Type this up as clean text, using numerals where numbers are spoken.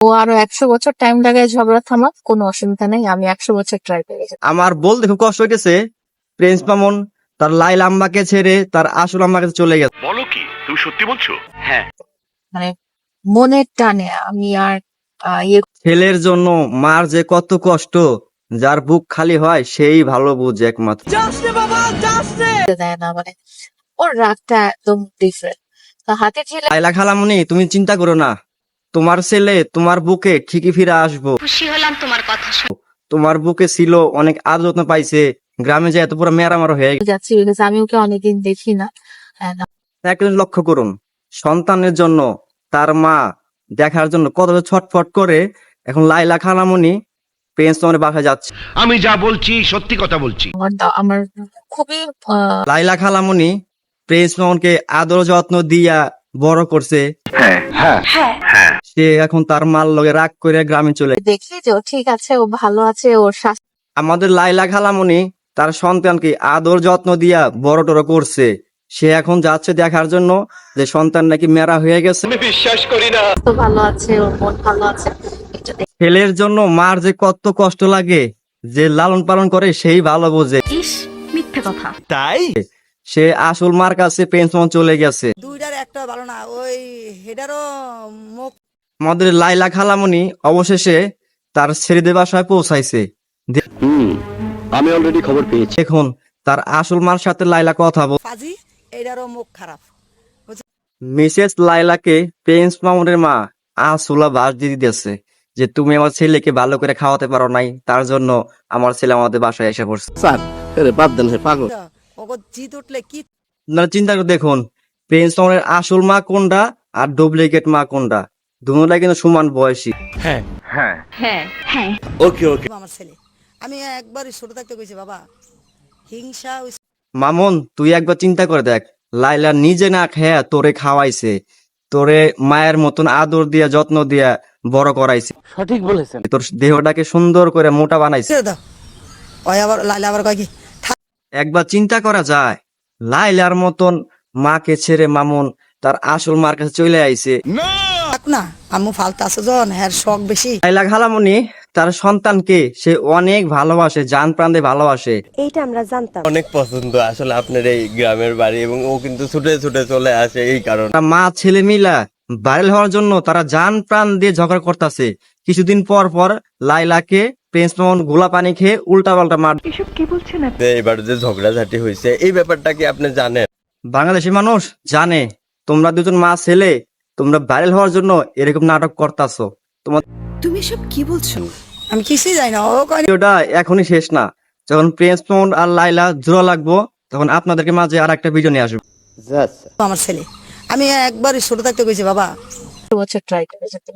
ও আরো 100 বছর টাইম লাগায় ঝগড়া থামা, কোনো অসুবিধা নেই, আমি 100 বছর ট্রাই করে গেছি। আমার বলতে খুব কষ্ট হইতেছে, প্রিন্স মামুন তার লাইলা আম্মাকে ছেড়ে তার আসল আম্মার কাছে চলে গেছে। বলো কি, তুমি সত্যি বলছো? হ্যাঁ। মানে মনের টানে আমি আর ইয়ে ছেলের জন্য মার যে কত কষ্ট, যার বুক খালি হয় সেই ভালো বুঝে একমাত্র। করতে দেয় না, মানে ওর রাগটা একদম ডিফারেন্ট। হাতে ছেলে লাইলা খালামুনি, তুমি চিন্তা করো না, তোমার ছেলে তোমার বুকে ঠিকই ফিরে আসবো। খুশি হলাম তোমার কথা শুনে। তোমার বুকে ছিল, অনেক আদর যত্ন পাইছে, গ্রামে যায় এত পুরো মেরামার হয়ে গেছে। যাচ্ছি বিকজ আমি ওকে অনেকদিন দেখি না। And একটা জিনিস লক্ষ্য করুন, সন্তানের জন্য তার মা দেখার জন্য কতটা ছটফট করে। এখন লাইলা খালামুনি প্রিন্স মামুনের বাসায় যাচ্ছে। আমি যা বলছি সত্যি কথা বলছি। আমার খুবই লাইলা খালামুনি প্রিন্স মামুনকে আদর যত্ন দিয়া বড় করছে। সে এখন তার মার লগে রাগ করে গ্রামে চলে। দেখি যে ও ঠিক আছে, ও ভালো আছে, ওর স্বাস্থ্য আমাদের লাইলা খালামুনি তার সন্তানকে আদর যত্ন দিয়া বড় টড় করছে। সে এখন যাচ্ছে দেখার জন্য যে সন্তান নাকি মেরা হয়ে গেছে। ভালো আছে, ওর মন ভালো আছে, এটা দেখি। ছেলের জন্য মার যে কত কষ্ট লাগে, যে লালন পালন করে সেই ভালো বোঝে। ইস, মিথ্যে কথা। সে আসল মার কাছে প্রিন্স মামুন চলে গেছে। দুইটার একটা ভালো না, ওই হেডারও মুখ আমাদের লাইলা খালামুনি অবশেষে তার ছেলেদের বাসায় পৌঁছাইছে। আমি অলরেডি খবর পেয়েছি। এখন তার আসল মার সাথে লাইলা কথা বল। ফাজি, এটারও মুখ খারাপ। মিসেস লাইলাকে প্রিন্স মামুনের মা আসুলা বাস দিয়ে দিতেছে যে তুমি আমার ছেলেকে ভালো করে খাওয়াতে পারো নাই, তার জন্য আমার ছেলে আমাদের বাসায় এসে পড়ছে। ওকে জিত উঠলে কি আপনারা চিন্তা করে দেখুন, প্রিন্স মামুনের আসল মা কোনটা আর ডুপ্লিকেট মা কোনটা, দুটোটাই কিন্তু সমান বয়সী। হ্যাঁ হ্যাঁ। আমার ছেলে। আমি একবারই ছোট থাকতে কইছি বাবা, হিংসা মামুন তুই একবার চিন্তা করে দেখ, লাইলা নিজে না খেয়া তোরে খাওয়াইছে, তোরে মায়ের মতন আদর দিয়া যত্ন দিয়া বড় করাইছে। সঠিক বলেছেন। তোর দেহটাকে সুন্দর করে মোটা বানাইছে। ছেড়ে দাও। ওই আবার লাইলা আবার কয় কি একবার চিন্তা করা যায়, লাইলার মতন মাকে ছেড়ে মামুন তার আসল মার কাছে চলে আইছে। থাক না, আম্মু ফালতু আছে জন, হ্যাঁ শখ বেশি। লাইলা খালামুনি তার সন্তানকে সে অনেক ভালোবাসে, জান প্রাণ দিয়ে ভালোবাসে। অনেক পছন্দ আসলে আপনার এই গ্রামের বাড়ি, এবং ও কিন্তু ছুটে ছুটে চলে আসে এই কারণে। তারা মা ছেলে মিলা ভাইরাল হওয়ার জন্য তারা জান প্রাণ দিয়ে ঝগড়া করতেছে। কিছুদিন পর পর লাইলাকে প্রিন্স মামুন গোলা পানি খেয়ে উল্টা পাল্টা মার। এবার যে ঝগড়াঝাটি হয়েছে এই ব্যাপারটা কি আপনি জানেন? বাংলাদেশি মানুষ জানে তোমরা দুজন মা ছেলে তোমরা ভাইরাল হওয়ার জন্য এরকম নাটক করতাছো। তোমার তুমি সব কি বলছো? আমি কিছুই জানি না, ও কয় ভিডিওটা এখনই শেষ না, যখন প্রিন্স মামুন আর লাইলা জোড়া লাগবো তখন আপনাদেরকে মাঝে আর একটা ভিডিও নিয়ে আসবো। আমার ছেলে। আমি একবারই ছোট থাকতে কইছি বাবা, 100 বছর ট্রাই করে যেতে